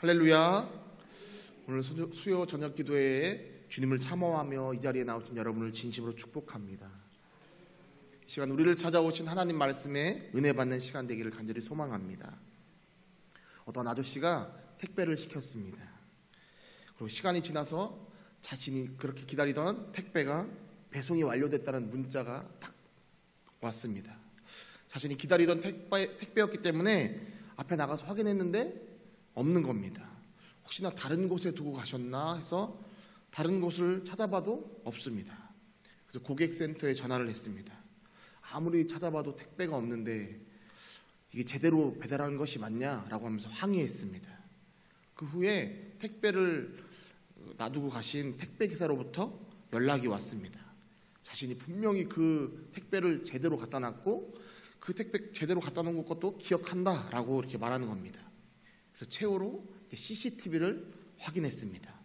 할렐루야. 오늘 수요 저녁 기도회에 주님을 사모하며 이 자리에 나오신 여러분을 진심으로 축복합니다. 이 시간 우리를 찾아오신 하나님 말씀에 은혜 받는 시간 되기를 간절히 소망합니다. 어떤 아저씨가 택배를 시켰습니다. 그리고 시간이 지나서 자신이 그렇게 기다리던 택배가 배송이 완료됐다는 문자가 딱 왔습니다. 자신이 기다리던 택배였기 때문에 앞에 나가서 확인했는데 없는 겁니다. 혹시나 다른 곳에 두고 가셨나 해서 다른 곳을 찾아봐도 없습니다. 그래서 고객센터에 전화를 했습니다. 아무리 찾아봐도 택배가 없는데 이게 제대로 배달한 것이 맞냐라고 하면서 항의했습니다. 그 후에 택배를 놔두고 가신 택배기사로부터 연락이 왔습니다. 자신이 분명히 그 택배를 제대로 갖다 놨고 그 택배 제대로 갖다 놓은 것도 기억한다라고 이렇게 말하는 겁니다. 그래서 최후로 CCTV를 확인했습니다.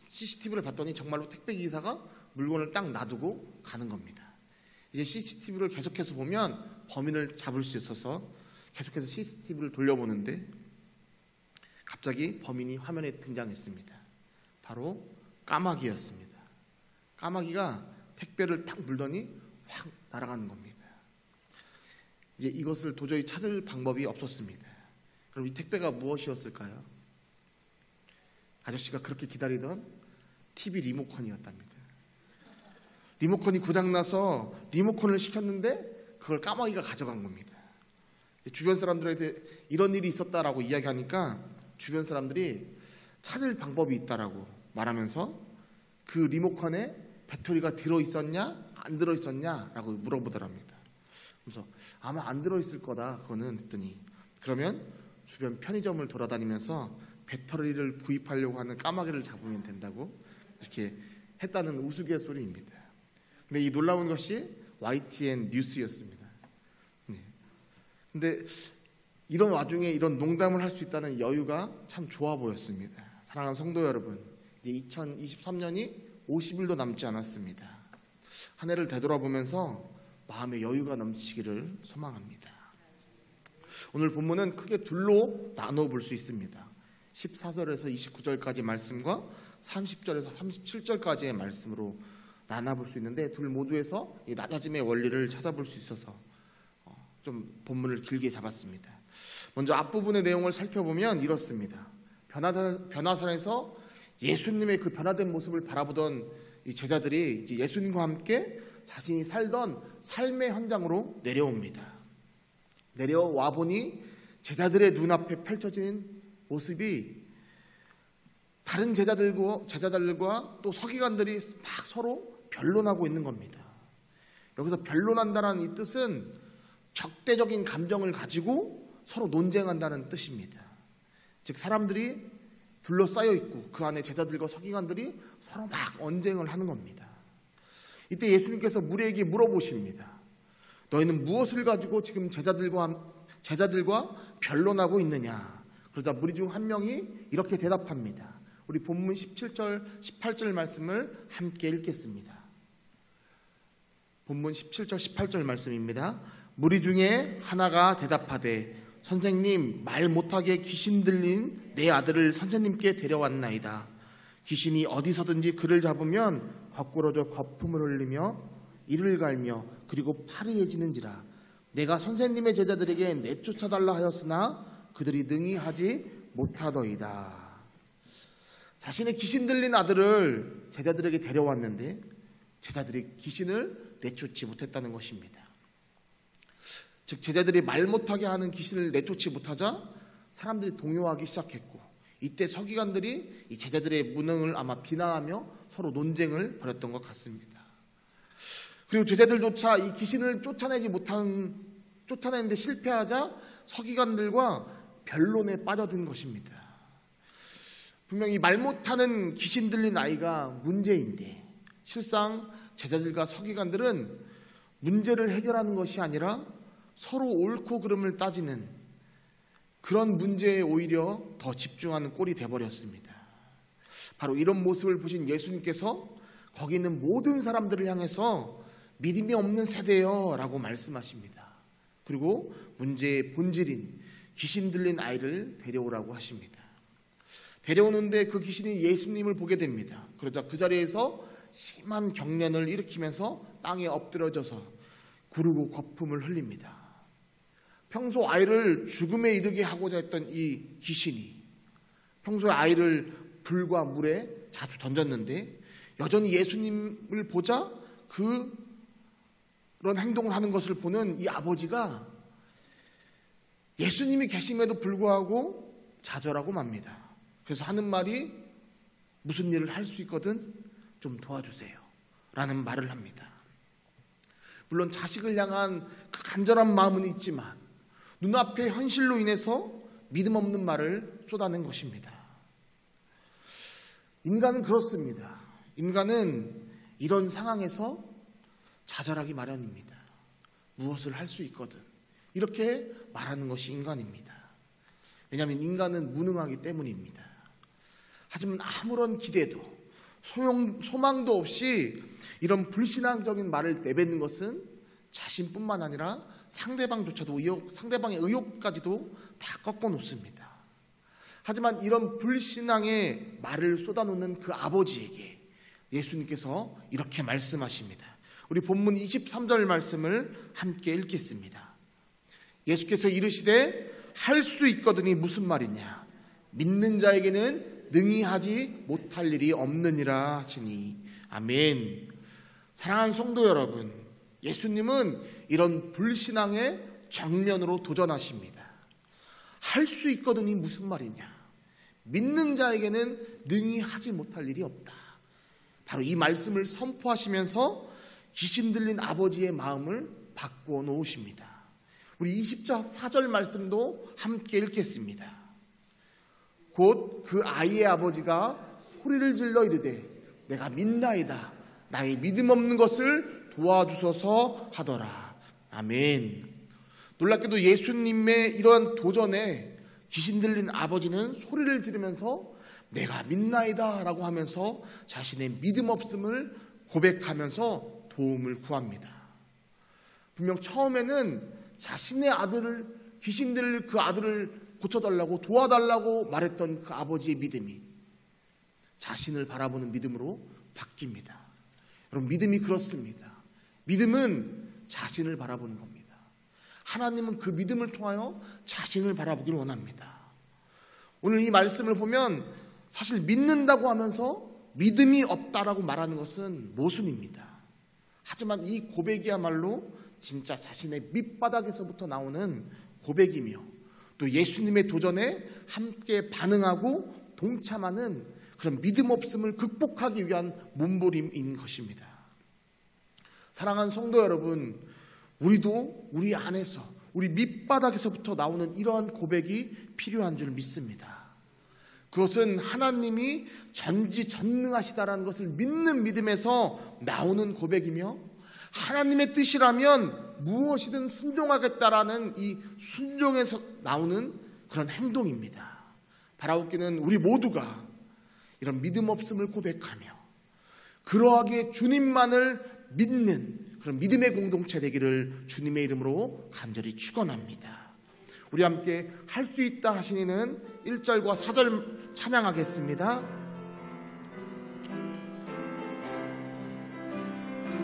CCTV를 봤더니 정말로 택배기사가 물건을 딱 놔두고 가는 겁니다. 이제 CCTV를 계속해서 보면 범인을 잡을 수 있어서 계속해서 CCTV를 돌려보는데 갑자기 범인이 화면에 등장했습니다. 바로 까마귀였습니다. 까마귀가 택배를 딱 물더니 확 날아가는 겁니다. 이제 이것을 도저히 찾을 방법이 없었습니다. 그럼 이 택배가 무엇이었을까요? 아저씨가 그렇게 기다리던 TV 리모컨이었답니다. 리모컨이 고장나서 리모컨을 시켰는데 그걸 까마귀가 가져간 겁니다. 주변 사람들한테 이런 일이 있었다라고 이야기하니까 주변 사람들이 찾을 방법이 있다라고 말하면서 그 리모컨에 배터리가 들어있었냐 안 들어있었냐라고 물어보더랍니다. 그래서 아마 안 들어있을 거다 그거는 했더니 그러면 주변 편의점을 돌아다니면서 배터리를 구입하려고 하는 까마귀를 잡으면 된다고 이렇게 했다는 우스갯소리입니다. 근데 이 놀라운 것이 YTN 뉴스였습니다. 근데 이런 와중에 이런 농담을 할 수 있다는 여유가 참 좋아 보였습니다. 사랑하는 성도 여러분, 이제 2023년이 50일도 남지 않았습니다. 한 해를 되돌아보면서 마음의 여유가 넘치기를 소망합니다. 오늘 본문은 크게 둘로 나눠 볼 수 있습니다. 14절에서 29절까지 말씀과 30절에서 37절까지의 말씀으로 나눠볼 수 있는데 둘 모두에서 이 낮아짐의 원리를 찾아볼 수 있어서 좀 본문을 길게 잡았습니다. 먼저 앞부분의 내용을 살펴보면 이렇습니다. 변화산에서 예수님의 그 변화된 모습을 바라보던 이 제자들이 이제 예수님과 함께 자신이 살던 삶의 현장으로 내려옵니다. 내려와 보니 제자들의 눈앞에 펼쳐진 모습이 다른 제자들과 또 서기관들이 막 서로 변론하고 있는 겁니다. 여기서 변론한다는 이 뜻은 적대적인 감정을 가지고 서로 논쟁한다는 뜻입니다. 즉 사람들이 둘러싸여 있고 그 안에 제자들과 서기관들이 서로 막 언쟁을 하는 겁니다. 이때 예수님께서 무리에게 물어보십니다. 너희는 무엇을 가지고 지금 제자들과 변론하고 있느냐? 그러자 무리 중 한 명이 이렇게 대답합니다. 우리 본문 17절, 18절 말씀을 함께 읽겠습니다. 본문 17절, 18절 말씀입니다. 무리 중에 하나가 대답하되 선생님, 말 못하게 귀신 들린 내 아들을 선생님께 데려왔나이다. 귀신이 어디서든지 그를 잡으면 거꾸러져 거품을 흘리며 이를 갈며 그리고 파리해지는지라. 내가 선생님의 제자들에게 내쫓아달라 하였으나 그들이 능히 하지 못하더이다. 자신의 귀신 들린 아들을 제자들에게 데려왔는데 제자들이 귀신을 내쫓지 못했다는 것입니다. 즉 제자들이 말 못하게 하는 귀신을 내쫓지 못하자 사람들이 동요하기 시작했고 이때 서기관들이 이 제자들의 무능을 아마 비난하며 서로 논쟁을 벌였던 것 같습니다. 그리고 제자들조차 이 귀신을 쫓아내는데 실패하자 서기관들과 변론에 빠져든 것입니다. 분명히 말 못하는 귀신 들린 아이가 문제인데 실상 제자들과 서기관들은 문제를 해결하는 것이 아니라 서로 옳고 그름을 따지는 그런 문제에 오히려 더 집중하는 꼴이 돼버렸습니다. 바로 이런 모습을 보신 예수님께서 거기 있는 모든 사람들을 향해서 믿음이 없는 세대여 라고 말씀하십니다. 그리고 문제의 본질인 귀신 들린 아이를 데려오라고 하십니다. 데려오는데 그 귀신이 예수님을 보게 됩니다. 그러자 그 자리에서 심한 경련을 일으키면서 땅에 엎드러져서 구르고 거품을 흘립니다. 평소 아이를 죽음에 이르게 하고자 했던 이 귀신이 평소에 아이를 불과 물에 자주 던졌는데 여전히 예수님을 보자 그런 행동을 하는 것을 보는 이 아버지가 예수님이 계심에도 불구하고 좌절하고 맙니다. 그래서 하는 말이 무슨 일을 할 수 있거든 좀 도와주세요 라는 말을 합니다. 물론 자식을 향한 그 간절한 마음은 있지만 눈앞의 현실로 인해서 믿음 없는 말을 쏟아낸 것입니다. 인간은 그렇습니다. 인간은 이런 상황에서 좌절하기 마련입니다. 무엇을 할 수 있거든 이렇게 말하는 것이 인간입니다. 왜냐하면 인간은 무능하기 때문입니다. 하지만 아무런 기대도 소망도 없이 이런 불신앙적인 말을 내뱉는 것은 자신뿐만 아니라 상대방조차도 상대방의 의욕까지도 다 꺾어놓습니다. 하지만 이런 불신앙의 말을 쏟아놓는 그 아버지에게 예수님께서 이렇게 말씀하십니다. 우리 본문 23절 말씀을 함께 읽겠습니다. 예수께서 이르시되 할 수 있거든이 무슨 말이냐 믿는 자에게는 능히 하지 못할 일이 없느니라 하시니 아멘. 사랑하는 성도 여러분, 예수님은 이런 불신앙의 정면으로 도전하십니다. 할 수 있거든이 무슨 말이냐 믿는 자에게는 능히 하지 못할 일이 없다. 바로 이 말씀을 선포하시면서 귀신 들린 아버지의 마음을 바꾸어 놓으십니다. 우리 24절 말씀도 함께 읽겠습니다. 곧 그 아이의 아버지가 소리를 질러 이르되 내가 믿나이다 나의 믿음 없는 것을 도와주소서 하더라. 아멘. 놀랍게도 예수님의 이러한 도전에 귀신 들린 아버지는 소리를 지르면서 내가 믿나이다 라고 하면서 자신의 믿음 없음을 고백하면서 도움을 구합니다. 분명 처음에는 자신의 아들을 귀신 들릴 그 아들을 고쳐달라고 도와달라고 말했던 그 아버지의 믿음이 자신을 바라보는 믿음으로 바뀝니다. 여러분, 믿음이 그렇습니다. 믿음은 자신을 바라보는 겁니다. 하나님은 그 믿음을 통하여 자신을 바라보기를 원합니다. 오늘 이 말씀을 보면 사실 믿는다고 하면서 믿음이 없다라고 말하는 것은 모순입니다. 하지만 이 고백이야말로 진짜 자신의 밑바닥에서부터 나오는 고백이며 또 예수님의 도전에 함께 반응하고 동참하는 그런 믿음 없음을 극복하기 위한 몸부림인 것입니다. 사랑하는 성도 여러분, 우리도 우리 안에서 우리 밑바닥에서부터 나오는 이러한 고백이 필요한 줄 믿습니다. 그것은 하나님이 전지전능하시다라는 것을 믿는 믿음에서 나오는 고백이며 하나님의 뜻이라면 무엇이든 순종하겠다라는 이 순종에서 나오는 그런 행동입니다. 바라옵기는 우리 모두가 이런 믿음 없음을 고백하며 그러하기에 주님만을 믿는 그런 믿음의 공동체 되기를 주님의 이름으로 간절히 축원합니다. 우리 함께 할 수 있다 하시니는 1절과 4절 찬양하겠습니다.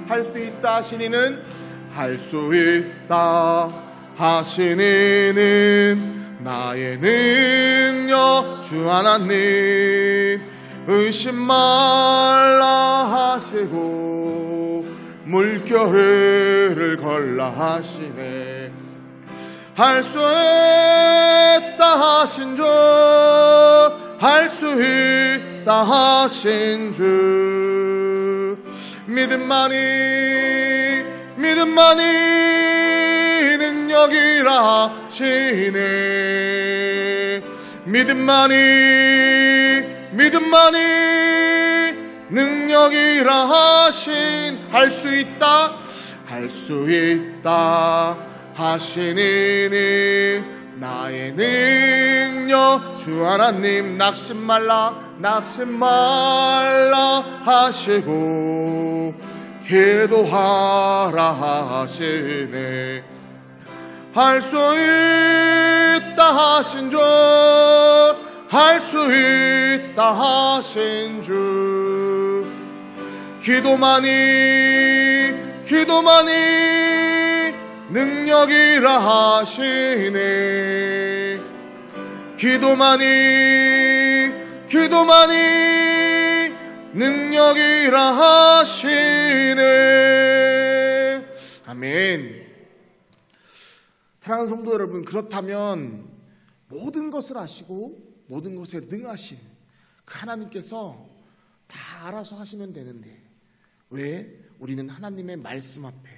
할 수 있다 하시니는 할 수 있다 하시니는 나의 능력 주 하나님 의심 말라 하시고 물결을 걸라 하시네. 할 수 있다 하신 주 할 수 있다 하신 주 믿음만이 능력이라 하시네. 믿음만이 능력이라 하신 할 수 있다 하시니 나의 능력 주 하나님 낙심 말라 하시고 기도하라 하시네. 할 수 있다 하신 주 할 수 있다 하신 주. 기도만이 능력이라 하시네. 기도만이 능력이라 하시네. 아멘. 사랑하는 성도 여러분, 그렇다면 모든 것을 아시고 모든 것에 능하신 그 하나님께서 다 알아서 하시면 되는데 왜 우리는 하나님의 말씀 앞에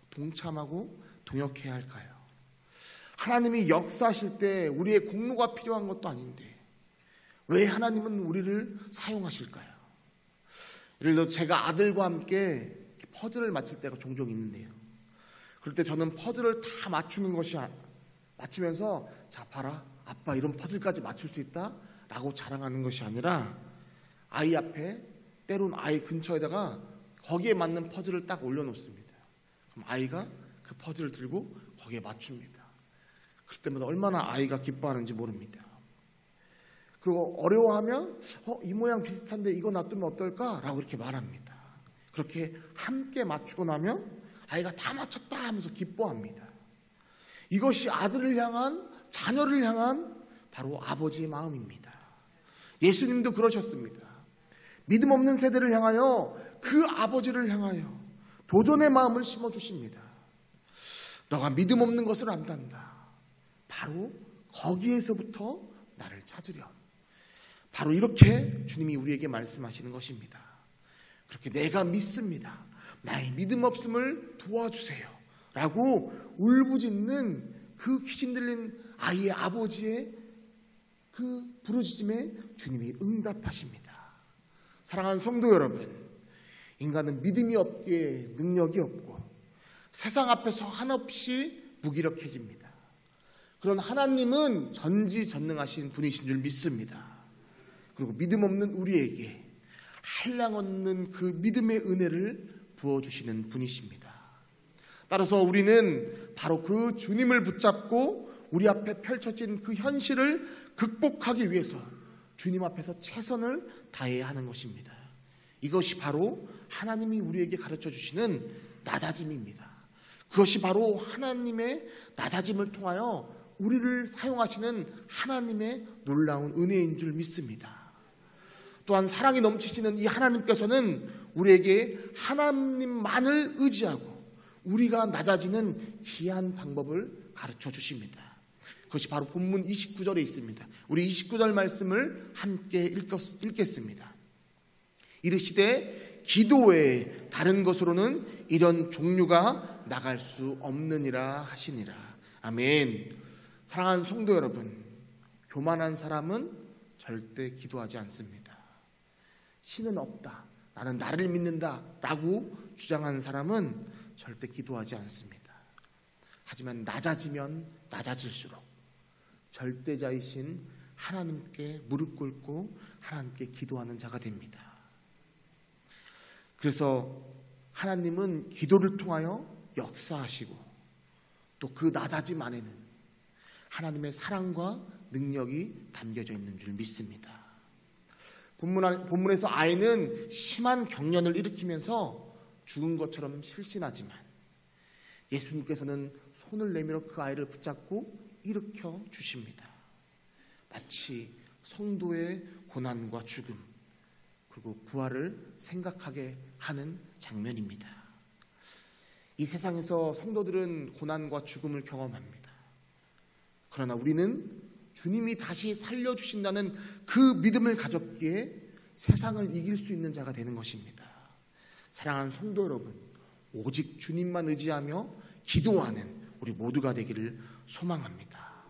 동참하고 동역해야 할까요? 하나님이 역사하실 때 우리의 공로가 필요한 것도 아닌데 왜 하나님은 우리를 사용하실까요? 예를 들어 제가 아들과 함께 퍼즐을 맞출 때가 종종 있는데요, 그럴 때 저는 퍼즐을 다 맞추면서 자 봐라, 아빠 이런 퍼즐까지 맞출 수 있다 라고 자랑하는 것이 아니라 아이 앞에, 때론 아이 근처에다가 거기에 맞는 퍼즐을 딱 올려놓습니다. 그럼 아이가 그 퍼즐을 들고 거기에 맞춥니다. 그럴 때마다 얼마나 아이가 기뻐하는지 모릅니다. 그리고 어려워하면 이 모양 비슷한데 이거 놔두면 어떨까? 라고 이렇게 말합니다. 그렇게 함께 맞추고 나면 아이가 다 맞췄다 하면서 기뻐합니다. 이것이 아들을 향한, 자녀를 향한 바로 아버지의 마음입니다. 예수님도 그러셨습니다. 믿음 없는 세대를 향하여, 그 아버지를 향하여 도전의 마음을 심어주십니다. 너가 믿음 없는 것을 안단다. 바로 거기에서부터 나를 찾으렴. 바로 이렇게 주님이 우리에게 말씀하시는 것입니다. 그렇게 내가 믿습니다, 나의 믿음 없음을 도와주세요 라고 울부짖는 그 귀신 들린 아이의 아버지의 그 부르짖음에 주님이 응답하십니다. 사랑하는 성도 여러분, 인간은 믿음이 없기에 능력이 없고 세상 앞에서 한없이 무기력해집니다. 그런 하나님은 전지전능하신 분이신 줄 믿습니다. 그리고 믿음 없는 우리에게 한량없는 그 믿음의 은혜를 부어주시는 분이십니다. 따라서 우리는 바로 그 주님을 붙잡고 우리 앞에 펼쳐진 그 현실을 극복하기 위해서 주님 앞에서 최선을 다해야 하는 것입니다. 이것이 바로 하나님이 우리에게 가르쳐 주시는 낮아짐입니다. 그것이 바로 하나님의 낮아짐을 통하여 우리를 사용하시는 하나님의 놀라운 은혜인 줄 믿습니다. 또한 사랑이 넘치시는 이 하나님께서는 우리에게 하나님만을 의지하고 우리가 낮아지는 귀한 방법을 가르쳐 주십니다. 그것이 바로 본문 29절에 있습니다. 우리 29절 말씀을 함께 읽겠습니다. 이르시되 기도 외에 다른 것으로는 이런 종류가 나갈 수 없느니라 하시니라. 아멘. 사랑하는 성도 여러분, 교만한 사람은 절대 기도하지 않습니다. 신은 없다, 나는 나를 믿는다 라고 주장하는 사람은 절대 기도하지 않습니다. 하지만 낮아지면 낮아질수록 절대자이신 하나님께 무릎 꿇고 하나님께 기도하는 자가 됩니다. 그래서 하나님은 기도를 통하여 역사하시고 또 그 낮아짐 안에는 하나님의 사랑과 능력이 담겨져 있는 줄 믿습니다. 본문에서 아이는 심한 경련을 일으키면서 죽은 것처럼 실신하지만 예수님께서는 손을 내밀어 그 아이를 붙잡고 일으켜 주십니다. 마치 성도의 고난과 죽음 그리고 부활을 생각하게 하는 장면입니다. 이 세상에서 성도들은 고난과 죽음을 경험합니다. 그러나 우리는 주님이 다시 살려주신다는 그 믿음을 가졌기에 세상을 이길 수 있는 자가 되는 것입니다. 사랑하는 성도 여러분, 오직 주님만 의지하며 기도하는 우리 모두가 되기를 소망합니다.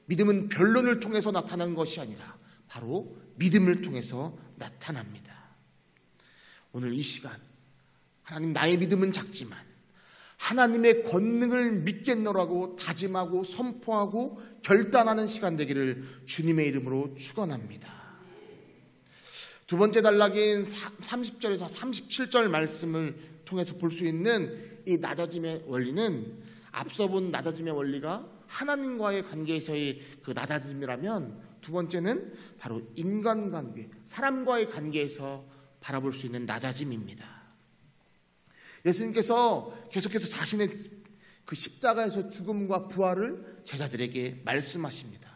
믿음은 변론을 통해서 나타나는 것이 아니라 바로 믿음을 통해서 나타납니다. 오늘 이 시간 하나님, 나의 믿음은 작지만 하나님의 권능을 믿겠노라고 다짐하고 선포하고 결단하는 시간 되기를 주님의 이름으로 축원합니다. 두 번째 단락인 30절에서 37절 말씀을 통해서 볼 수 있는 이 낮아짐의 원리는, 앞서 본 낮아짐의 원리가 하나님과의 관계에서의 그 낮아짐이라면 두 번째는 바로 인간관계, 사람과의 관계에서 바라볼 수 있는 낮아짐입니다. 예수님께서 계속해서 자신의 그 십자가에서 죽음과 부활을 제자들에게 말씀하십니다.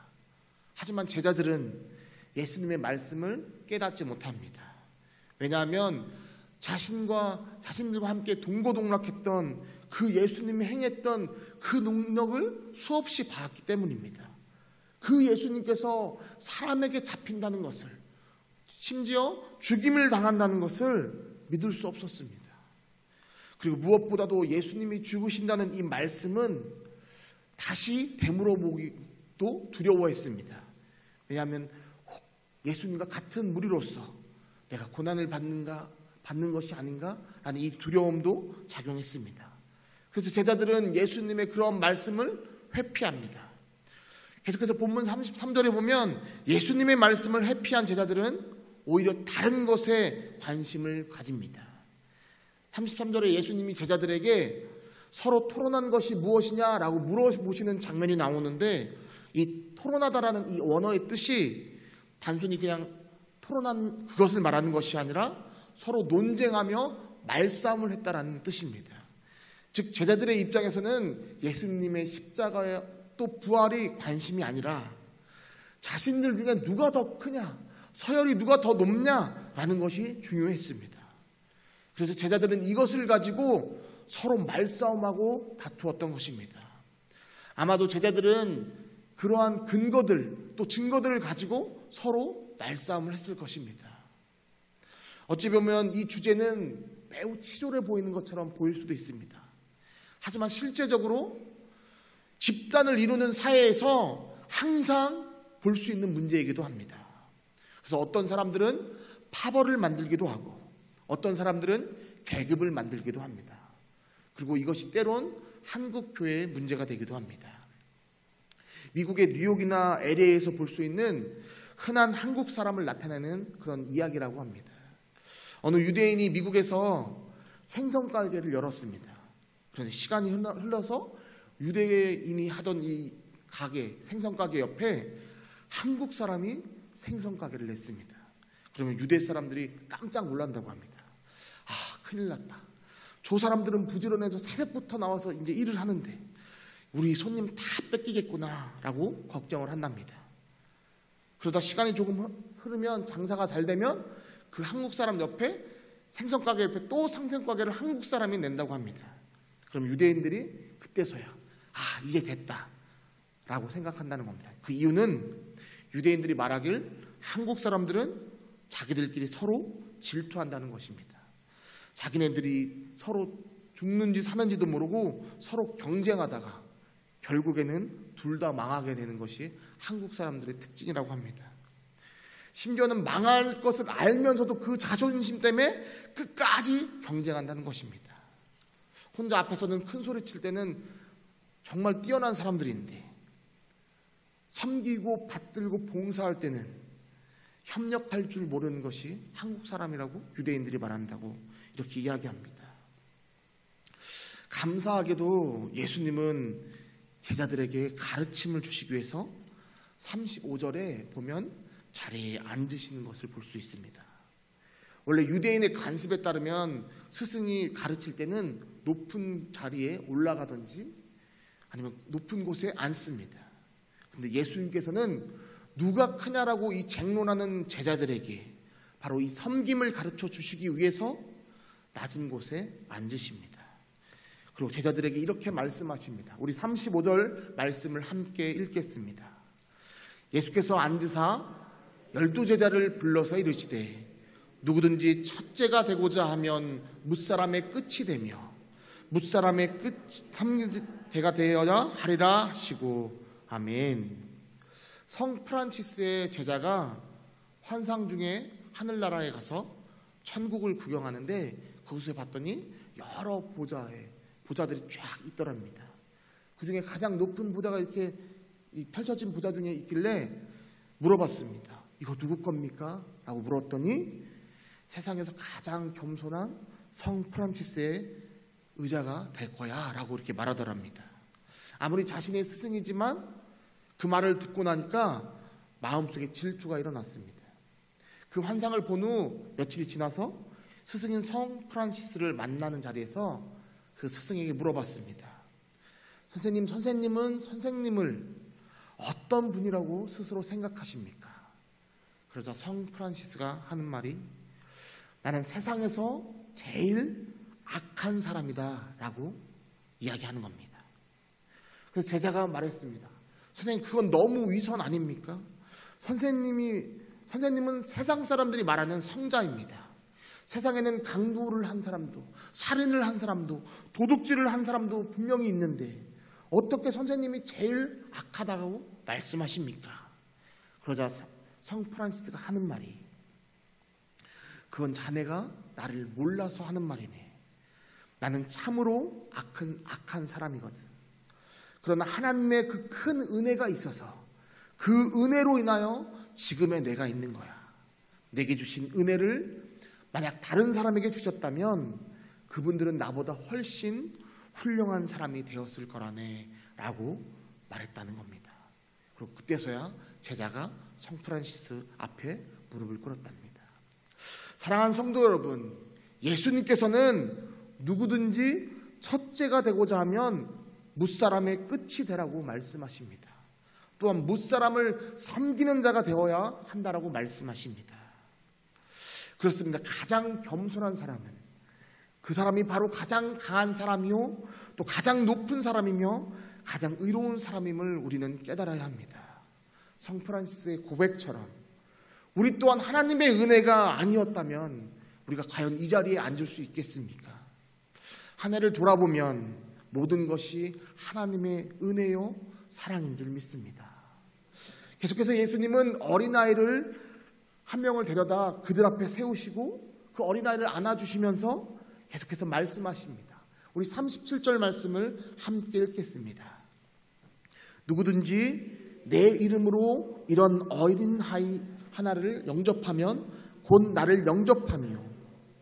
하지만 제자들은 예수님의 말씀을 깨닫지 못합니다. 왜냐하면 자신들과 함께 동고동락했던 그 예수님이 행했던 그 능력을 수없이 봤기 때문입니다. 그 예수님께서 사람에게 잡힌다는 것을, 심지어 죽임을 당한다는 것을 믿을 수 없었습니다. 그리고 무엇보다도 예수님이 죽으신다는 이 말씀은 다시 되물어 보기도 두려워했습니다. 왜냐하면 혹 예수님과 같은 무리로서 내가 고난을 받는 것이 아닌가라는 이 두려움도 작용했습니다. 그래서 제자들은 예수님의 그런 말씀을 회피합니다. 계속해서 본문 33절에 보면 예수님의 말씀을 회피한 제자들은 오히려 다른 것에 관심을 가집니다. 33절에 예수님이 제자들에게 서로 토론한 것이 무엇이냐라고 물어보시는 장면이 나오는데, 이 토론하다라는 이 원어의 뜻이 단순히 그냥 토론한 그것을 말하는 것이 아니라 서로 논쟁하며 말싸움을 했다라는 뜻입니다. 즉 제자들의 입장에서는 예수님의 십자가와 또 부활이 관심이 아니라 자신들 중에 누가 더 크냐, 서열이 누가 더 높냐라는 것이 중요했습니다. 그래서 제자들은 이것을 가지고 서로 말싸움하고 다투었던 것입니다. 아마도 제자들은 그러한 근거들 또 증거들을 가지고 서로 말싸움을 했을 것입니다. 어찌 보면 이 주제는 매우 치졸해 보이는 것처럼 보일 수도 있습니다. 하지만 실제적으로 집단을 이루는 사회에서 항상 볼 수 있는 문제이기도 합니다. 그래서 어떤 사람들은 파벌을 만들기도 하고 어떤 사람들은 계급을 만들기도 합니다. 그리고 이것이 때론 한국 교회의 문제가 되기도 합니다. 미국의 뉴욕이나 LA에서 볼 수 있는 흔한 한국 사람을 나타내는 그런 이야기라고 합니다. 어느 유대인이 미국에서 생선 가게를 열었습니다. 그런데 시간이 흘러서 유대인이 하던 이 가게, 생선 가게 옆에 한국 사람이 생선 가게를 냈습니다. 그러면 유대 사람들이 깜짝 놀란다고 합니다. 아, 큰일 났다. 저 사람들은 부지런해서 새벽부터 나와서 이제 일을 하는데 우리 손님 다 뺏기겠구나 라고 걱정을 한답니다. 그러다 시간이 조금 흐르면, 장사가 잘 되면 그 한국 사람 옆에 생선 가게 옆에 또 생선 가게를 한국 사람이 낸다고 합니다. 그럼 유대인들이 그때서야 아, 이제 됐다 라고 생각한다는 겁니다. 그 이유는 유대인들이 말하길 한국 사람들은 자기들끼리 서로 질투한다는 것입니다. 자기네들이 서로 죽는지 사는지도 모르고 서로 경쟁하다가 결국에는 둘 다 망하게 되는 것이 한국 사람들의 특징이라고 합니다. 심지어는 망할 것을 알면서도 그 자존심 때문에 끝까지 경쟁한다는 것입니다. 혼자 앞에서는 큰 소리 칠 때는 정말 뛰어난 사람들인데 섬기고 받들고 봉사할 때는 협력할 줄 모르는 것이 한국 사람이라고 유대인들이 말한다고 이렇게 이야기합니다. 감사하게도 예수님은 제자들에게 가르침을 주시기 위해서 35절에 보면 자리에 앉으시는 것을 볼 수 있습니다. 원래 유대인의 관습에 따르면 스승이 가르칠 때는 높은 자리에 올라가든지 아니면 높은 곳에 앉습니다. 근데 예수님께서는 누가 크냐라고 이 쟁론하는 제자들에게 바로 이 섬김을 가르쳐 주시기 위해서 낮은 곳에 앉으십니다. 그리고 제자들에게 이렇게 말씀하십니다. 우리 35절 말씀을 함께 읽겠습니다. 예수께서 앉으사 12제자를 불러서 이르시되 누구든지 첫째가 되고자 하면 뭇사람의 끝이 되며 뭇사람의 끝 3제가 되어야 하리라 하시고 아멘. 성 프란치스의 제자가 환상 중에 하늘나라에 가서 천국을 구경하는데 그곳에 봤더니 여러 보좌들이 쫙 있더랍니다. 그 중에 가장 높은 보좌가 이렇게 펼쳐진 보좌 중에 있길래 물어봤습니다. 이거 누구 겁니까? 라고 물었더니 세상에서 가장 겸손한 성 프란치스의 의자가 될 거야 라고 이렇게 말하더랍니다. 아무리 자신의 스승이지만 그 말을 듣고 나니까 마음속에 질투가 일어났습니다. 그 환상을 본 후 며칠이 지나서 스승인 성 프란시스를 만나는 자리에서 그 스승에게 물어봤습니다. 선생님은 선생님을 어떤 분이라고 스스로 생각하십니까? 그러자 성 프란시스가 하는 말이 나는 세상에서 제일 악한 사람이다 라고 이야기하는 겁니다. 그래서 제자가 말했습니다. 선생님, 그건 너무 위선 아닙니까? 선생님은 세상 사람들이 말하는 성자입니다. 세상에는 강도를 한 사람도, 살인을 한 사람도, 도둑질을 한 사람도 분명히 있는데 어떻게 선생님이 제일 악하다고 말씀하십니까? 그러자 성 프란시스가 하는 말이 그건 자네가 나를 몰라서 하는 말이네. 나는 참으로 악한 사람이거든. 그러나 하나님의 그 큰 은혜가 있어서 그 은혜로 인하여 지금의 내가 있는 거야. 내게 주신 은혜를 만약 다른 사람에게 주셨다면 그분들은 나보다 훨씬 훌륭한 사람이 되었을 거라네 라고 말했다는 겁니다. 그리고 그때서야 제자가 성 프란시스 앞에 무릎을 꿇었답니다. 사랑하는 성도 여러분, 예수님께서는 누구든지 첫째가 되고자 하면 무사람의 끝이 되라고 말씀하십니다. 또한 무사람을 섬기는 자가 되어야 한다라고 말씀하십니다. 그렇습니다. 가장 겸손한 사람은 그 사람이 바로 가장 강한 사람이요 또 가장 높은 사람이며 가장 의로운 사람임을 우리는 깨달아야 합니다. 성 프란시스의 고백처럼 우리 또한 하나님의 은혜가 아니었다면 우리가 과연 이 자리에 앉을 수 있겠습니까? 한 해를 돌아보면 모든 것이 하나님의 은혜요 사랑인 줄 믿습니다. 계속해서 예수님은 어린아이를 한 명을 데려다 그들 앞에 세우시고 그 어린아이를 안아주시면서 계속해서 말씀하십니다. 우리 37절 말씀을 함께 읽겠습니다. 누구든지 내 이름으로 이런 어린아이 하나를 영접하면 곧 나를 영접함이요.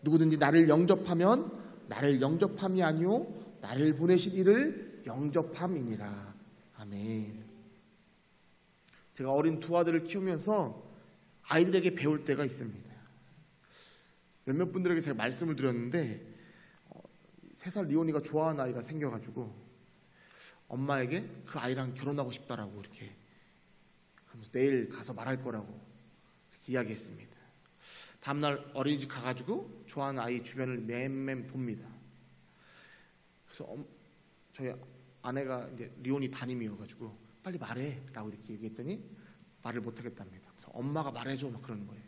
누구든지 나를 영접하면 나를 영접함이 아니요 나를 보내신 이를 영접함이니라. 아멘. 제가 어린 두 아들을 키우면서 아이들에게 배울 때가 있습니다. 몇몇 분들에게 제가 말씀을 드렸는데 3살 리온이가 좋아하는 아이가 생겨가지고 엄마에게 그 아이랑 결혼하고 싶다라고 이렇게 그러면서 내일 가서 말할 거라고 이렇게 이야기했습니다. 다음날 어린이집 가가지고 좋아하는 아이 주변을 맴맴 돕니다. 그래서 저희 아내가 이제 리온이 담임이어가지고 빨리 말해라고 이렇게 얘기했더니 말을 못하겠답니다. 그래서 엄마가 말해줘 막 그러는 거예요.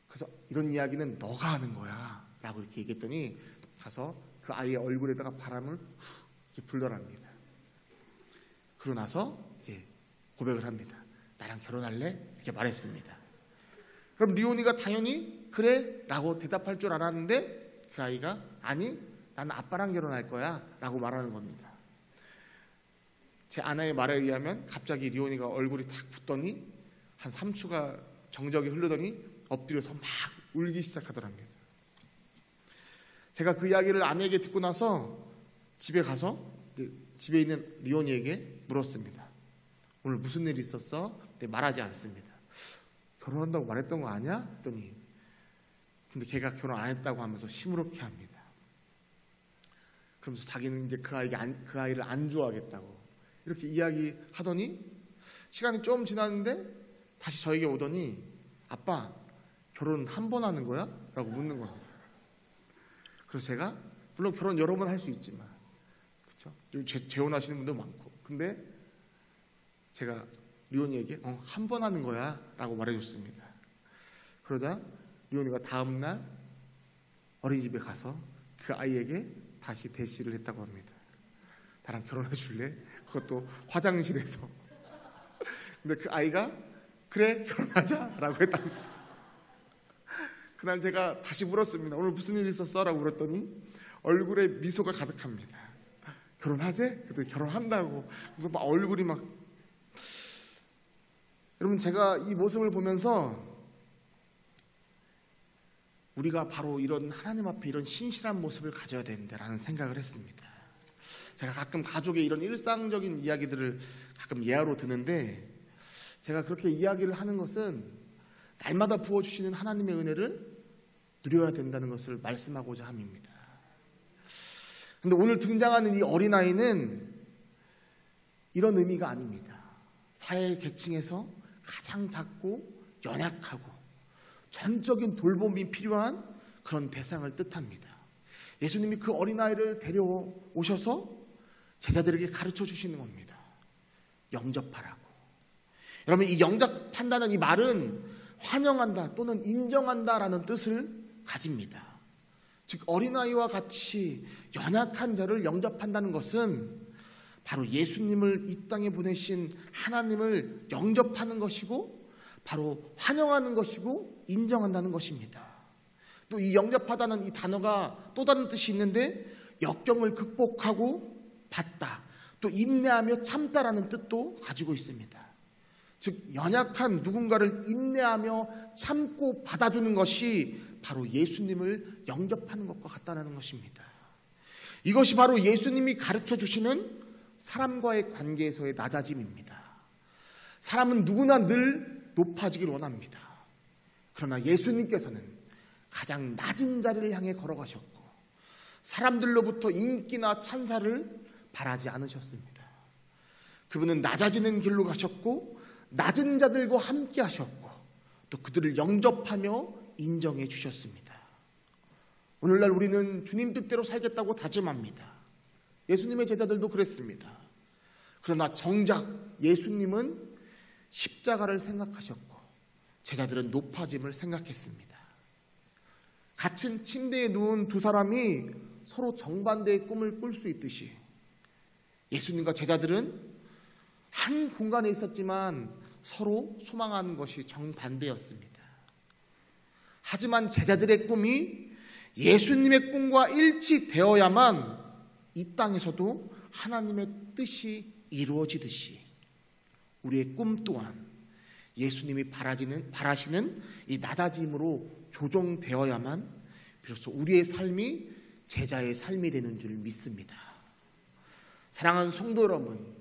그래서 이런 이야기는 너가 하는 거야라고 이렇게 얘기했더니 가서 그 아이의 얼굴에다가 바람을 이렇게 불더랍니다. 그러고 나서 이제 고백을 합니다. 나랑 결혼할래? 이렇게 말했습니다. 그럼 리온이가 당연히 그래 라고 대답할 줄 알았는데 그 아이가 아니 나는 아빠랑 결혼할 거야 라고 말하는 겁니다. 제 아내의 말에 의하면 갑자기 리온이가 얼굴이 탁 붓더니 한 3초가 정적이 흐르더니 엎드려서 막 울기 시작하더랍니다. 제가 그 이야기를 아내에게 듣고 나서 집에 가서 집에 있는 리온이에게 물었습니다. 오늘 무슨 일 있었어? 근데 말하지 않습니다. 결혼한다고 말했던 거 아니야? 했더니 근데 걔가 결혼 안 했다고 하면서 시무룩해 합니다. 그러면서 자기는 이제 그 아이를 안 좋아하겠다고 이렇게 이야기하더니 시간이 좀 지났는데 다시 저에게 오더니 아빠 결혼 한 번 하는 거야? 라고 묻는 겁니다. 그래서 제가 물론 결혼 여러 번 할 수 있지만 그렇죠? 재혼하시는 분도 많고 근데 제가 리온이에게 한 번 하는 거야 라고 말해줬습니다. 그러자 리온이가 다음날 어린이집에 가서 그 아이에게 다시 대시를 했다고 합니다. 나랑 결혼해 줄래? 그것도 화장실에서. 근데 그 아이가 그래 결혼하자 라고 했답니다. 그날 제가 다시 물었습니다. 오늘 무슨 일 있었어? 라고 물었더니 얼굴에 미소가 가득합니다. 결혼하재? 그랬더니 결혼한다고. 그래서 막 얼굴이 막 여러분 제가 이 모습을 보면서 우리가 바로 이런 하나님 앞에 이런 신실한 모습을 가져야 되는데라는 생각을 했습니다. 제가 가끔 가족의 이런 일상적인 이야기들을 가끔 예화로 드는데 제가 그렇게 이야기를 하는 것은 날마다 부어주시는 하나님의 은혜를 누려야 된다는 것을 말씀하고자 함입니다. 그런데 오늘 등장하는 이 어린아이는 이런 의미가 아닙니다. 사회 계층에서 가장 작고 연약하고 전적인 돌봄이 필요한 그런 대상을 뜻합니다. 예수님이 그 어린아이를 데려오셔서 제자들에게 가르쳐 주시는 겁니다. 영접하라고. 여러분, 이 영접한다는 이 말은 환영한다 또는 인정한다라는 뜻을 가집니다. 즉 어린아이와 같이 연약한 자를 영접한다는 것은 바로 예수님을 이 땅에 보내신 하나님을 영접하는 것이고 바로 환영하는 것이고 인정한다는 것입니다. 또 이 영접하다는 이 단어가 또 다른 뜻이 있는데 역경을 극복하고 받다, 또 인내하며 참다라는 뜻도 가지고 있습니다. 즉 연약한 누군가를 인내하며 참고 받아주는 것이 바로 예수님을 영접하는 것과 같다는 것입니다. 이것이 바로 예수님이 가르쳐 주시는 사람과의 관계에서의 낮아짐입니다. 사람은 누구나 늘 높아지길 원합니다. 그러나 예수님께서는 가장 낮은 자리를 향해 걸어가셨고 사람들로부터 인기나 찬사를 바라지 않으셨습니다. 그분은 낮아지는 길로 가셨고 낮은 자들과 함께 하셨고 또 그들을 영접하며 인정해 주셨습니다. 오늘날 우리는 주님 뜻대로 살겠다고 다짐합니다. 예수님의 제자들도 그랬습니다. 그러나 정작 예수님은 십자가를 생각하셨고 제자들은 높아짐을 생각했습니다. 같은 침대에 누운 두 사람이 서로 정반대의 꿈을 꿀 수 있듯이 예수님과 제자들은 한 공간에 있었지만 서로 소망하는 것이 정반대였습니다. 하지만 제자들의 꿈이 예수님의 꿈과 일치되어야만 이 땅에서도 하나님의 뜻이 이루어지듯이 우리의 꿈 또한 예수님이 바라시는 이 낮아짐으로 조정되어야만 비로소 우리의 삶이 제자의 삶이 되는 줄 믿습니다. 사랑하는 성도 여러분,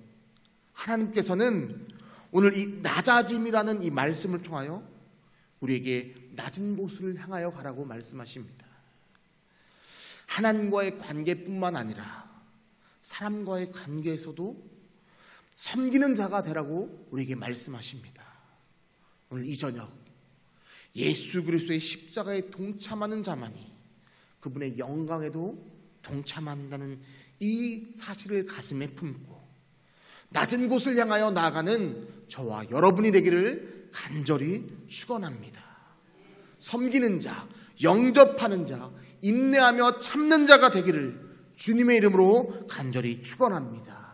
하나님께서는 오늘 이 낮아짐이라는 이 말씀을 통하여 우리에게 낮은 곳을 향하여 가라고 말씀하십니다. 하나님과의 관계뿐만 아니라 사람과의 관계에서도 섬기는 자가 되라고 우리에게 말씀하십니다. 오늘 이 저녁 예수 그리스도의 십자가에 동참하는 자만이 그분의 영광에도 동참한다는 이 사실을 가슴에 품고 낮은 곳을 향하여 나아가는 저와 여러분이 되기를 간절히 축원합니다. 섬기는 자, 영접하는 자, 인내하며 참는 자가 되기를 주님의 이름으로 간절히 축원합니다.